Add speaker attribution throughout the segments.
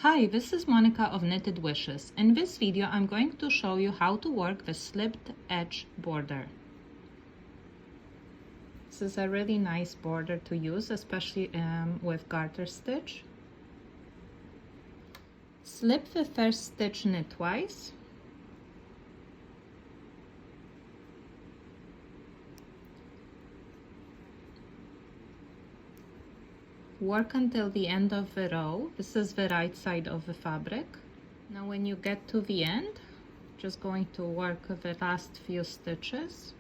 Speaker 1: Hi, this is Monica of Knitted Wishes. In this video, I'm going to show you how to work the slipped edge border. This is a really nice border to use, especially with garter stitch. Slip the first stitch knit twice. Work until the end of the row. This is the right side of the fabric. Now when you get to the end, just going to work the last few stitches.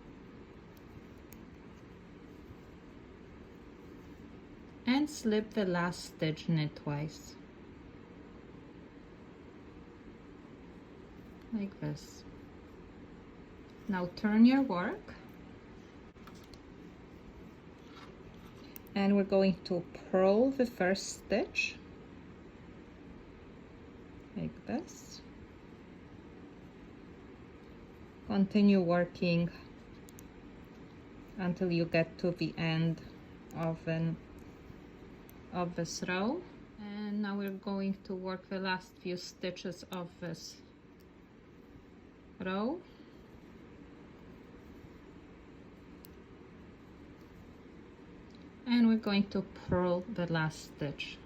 Speaker 1: And slip the last stitch knit twice. Like this. Now turn your work. And we're going to purl the first stitch like this. Continue working until you get to the end of this row. And now we're going to work the last few stitches of this row. And we're going to purl the last stitch.